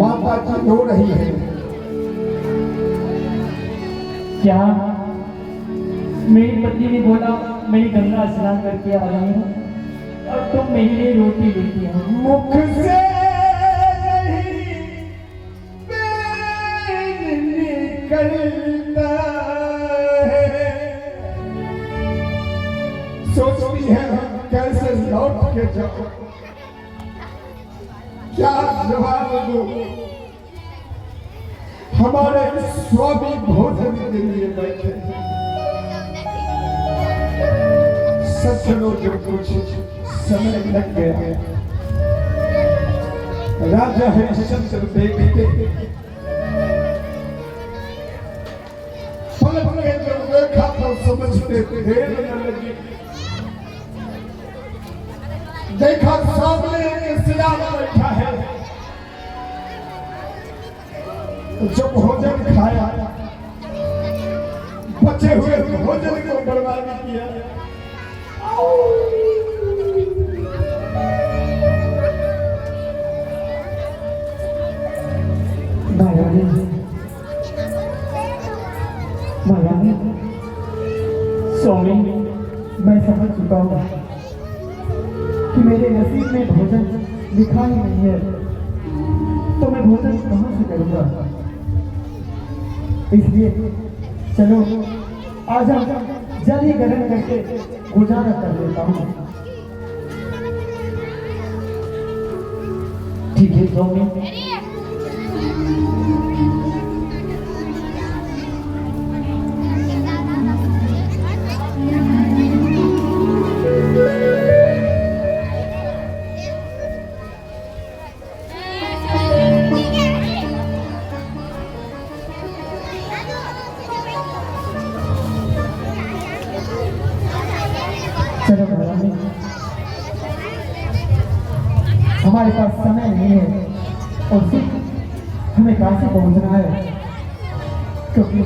माता जी रो रही है। क्या मेरी पत्नी ने बोला मेरी गंगा स्नान करके आ रही हूँ और तुम मेरे लिए रोटी लेती हो। मुख से निकलता है, सोचती है हम कैसे लौट के जाओ, क्या जवाब दो। हमारे स्वामी भोजन के लिए बैठे, सज्जनों जो कुछ समय लग गया। राजा हरिश्चंद्र देखते पल पल के जब देखा तो समझते देर न लगी। देखा सामने एक सियार बैठा है, जो भोजन खाया, बचे हुए भोजन को बर्बाद किया। महारानी, स्वामी, मैं समझ चुका हूँ कि मेरे नसीब में भोजन लिखा ही नहीं है, तो मैं भोजन कहाँ से करूँगा। इसलिए चलो आज हम जल ही ग्रहण करके गुजारा कर लेता हूँ। ठीक है स्वामी। चलो महारानी, हमारे पास समय नहीं है और सिर्फ हमें काशी पहुंचना है, क्योंकि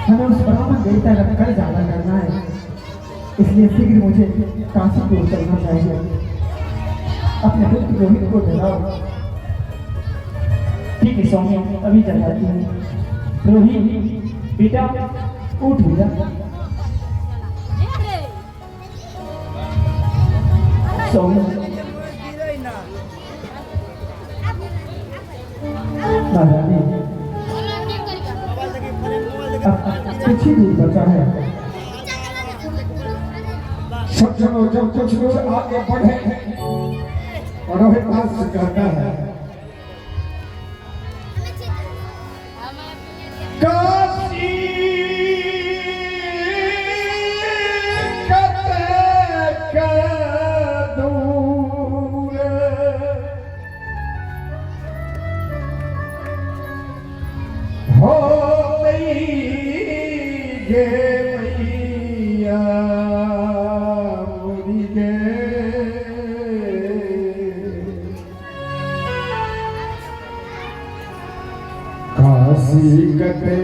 हमें उस ब्राह्मण देवता का कर जाना करना है। इसलिए शीघ्र मुझे काशी को चलना चाहिए। अपने पुत्र रोहित को जलाओ। ठीक है स्वामी, अभी जलाती हूँ। रोहित बेटा उठ बेटा। महारानी, कुछ ही दूर बचा है। सज्जनों जब कुछ लोग आगे बढ़े और रोहित पास कहता है, काशी मैया मुरी गे, काशी कते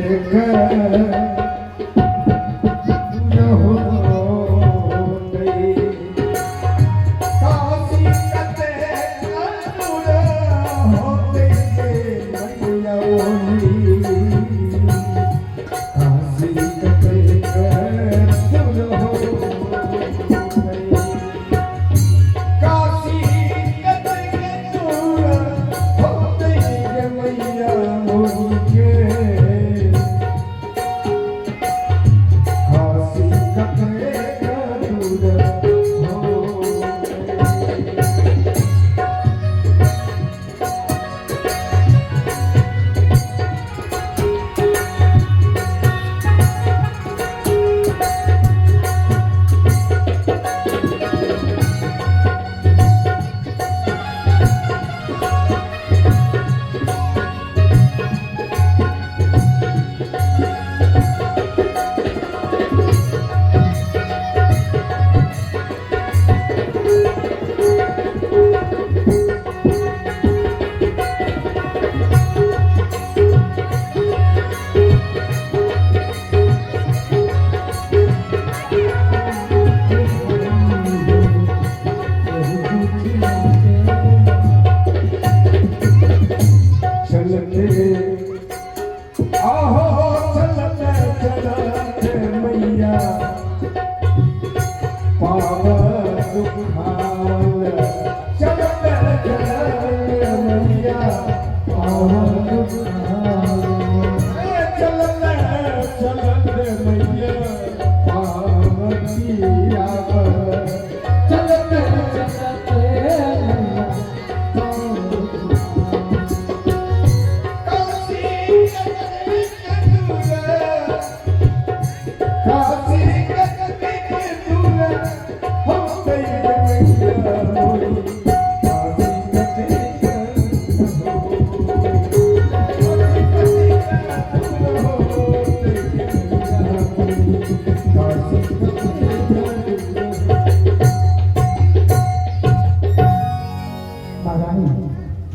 नहीं।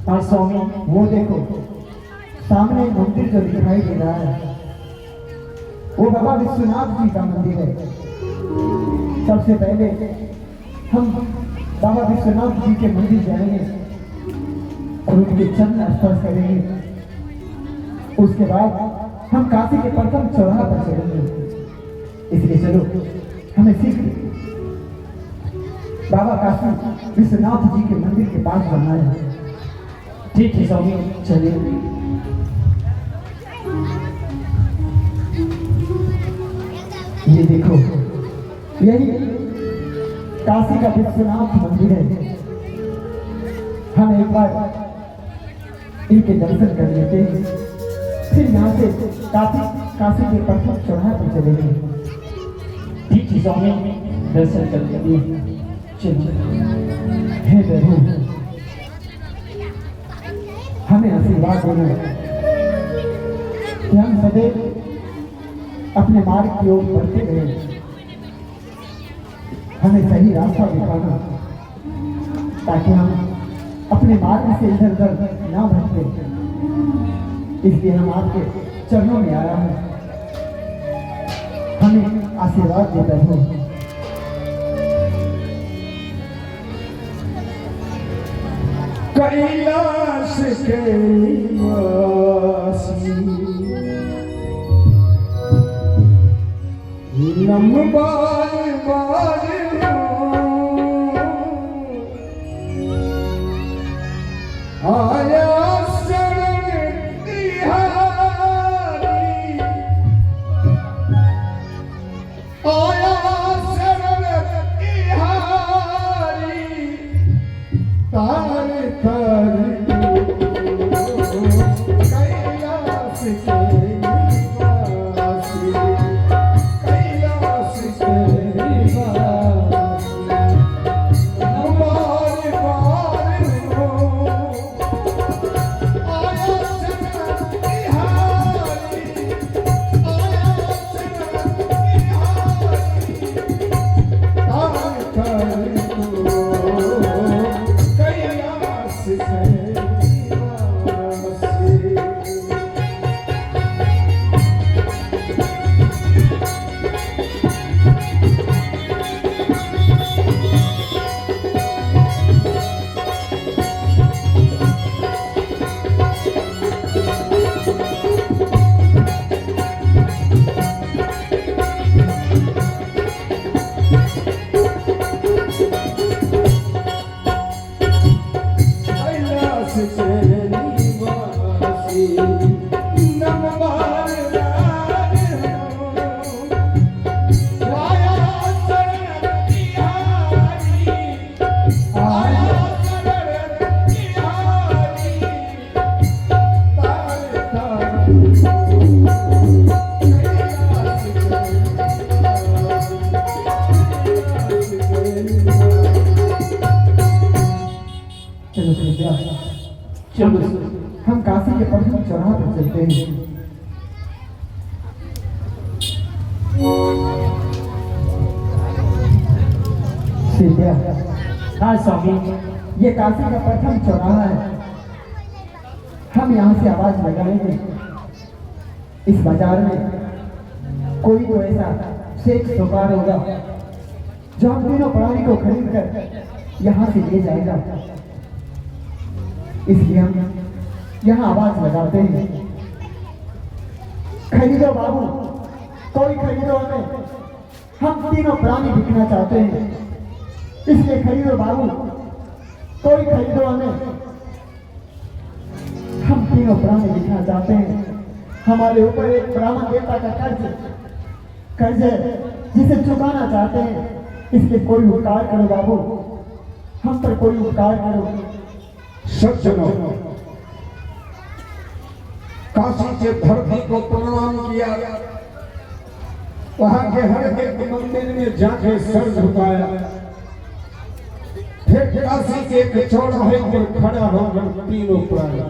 हाँ स्वामी, वो देखो सामने मंदिर जो दिखाई दे रहा है वो बाबा विश्वनाथ जी का मंदिर है। सबसे पहले हम बाबा विश्वनाथ जी के मंदिर जाएंगे और उनके चरण स्पर्श करेंगे। उसके बाद हम काशी के प्रथम चौराहा पर चलेंगे। इसलिए चलो हमें शीघ्र बाबा काशी विश्वनाथ जी के मंदिर के पास जाना है। ठीक है स्वामी, चलिए। ये देखो यही काशी का विश्वनाथ मंदिर है। हम एक बार इनके दर्शन कर लेते हैं, फिर यहाँ से काशी के प्रथम चौराहे पर चलेंगे। ठीक है स्वामी, दर्शन कर लीजिए। चलिए। हे प्रभु, हमें आशीर्वाद देना कि हम सदैव अपने मार्ग की ओर बढ़ते रहे। हमें सही रास्ता दिखाना ताकि हम अपने मार्ग से इधर उधर ना भटके। इसलिए हम आपके चरणों में आया हूं, हमें आशीर्वाद देता हूं। कैलाश के निवासी नमबार बार आया शरण तिहारी, आया शरण तिहारी, तार तार कैलाश के निवासी, कैलाश के निवासी हमार बार हो, आया शरण तिहारी, आया शरण तिहारी, तार तार कैलाश के निवासी। कैलाश के निवासी नमबार बार हो, आया शरण तिहारी, आया शरण तिहारी, तार तार कैलाश के निवासी, कैलाश के निवासी। चलो कृपया चलो हम काशी के प्रथम चौराहे पर चलते हैं। सिद्धिया, हाँ स्वामी, ये काशी का प्रथम चौराहा है। हम यहाँ से आवाज लगाएंगे। इस बाजार में कोई तो ऐसा शेख दुकान होगा जो हम तीनों प्राणी को खरीद कर यहाँ से ले जाएगा। इसलिए हम यहाँ आवाज लगाते हैं, खरीदो बाबू, कोई खरीदो हमें, हम तीनों प्राणी बिकना चाहते हैं। इसलिए खरीदो बाबू, कोई खरीदो हमें, हम तीनों प्राणी बिकना चाहते हैं। हमारे ऊपर एक ब्राह्मण देवता का कर्ज है जिसे चुकाना चाहते हैं। इसलिए कोई उपकार करो बाबू, हम पर कोई उपकार करो। सज्जनों, काशी के धरती को प्रणाम किया, वहां के हर एक मंदिर में जाके सर झुकाया, फिर काशी के एक चौराहे पर खड़ा होकर तीनों प्राणी,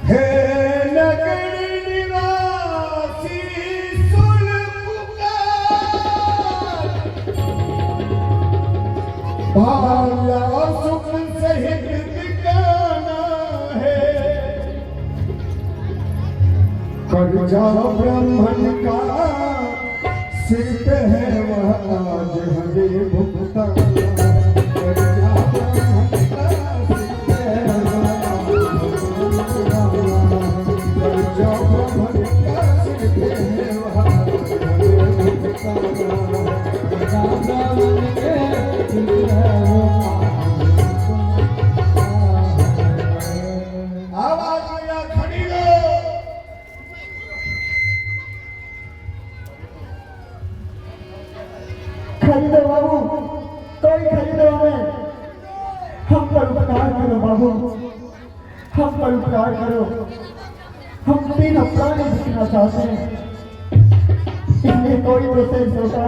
हे नगरी निवासी सुन पुकार, पाया सुख सहित ठिकाना है, कर्जा ब्राह्मण का सिर पे है वह आज हमें भुगताना। कर्जा ब्राह्मण का सिर पे है वह आज भुगताना। कर्जा ब्राह्मण का सिर पे है वह आज हमें भुगताना। कर्जा ब्राह्मण के सिर पे है वह आवाज आया खड़ी लो। खरीदो बाबू, कोई खरीदो हमें, हम पर उपकार करो बाबू, हम पर उपकार करो। हम तीनों प्राणी दिखना चाहते हैं, इसलिए कोई प्रोसेस होगा,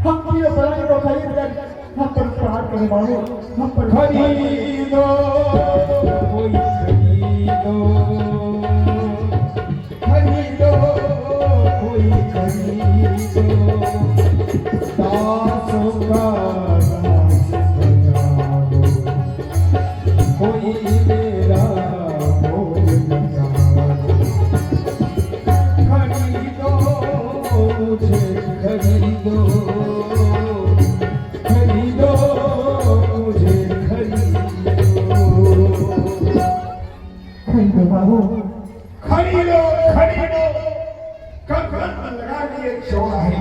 हम तीनों प्राणी को खरीद कर हम पर उपकार करो बाबू, हम पर खरीदो कोई खरीदो, खरीदो कोई खरीदो, दासों का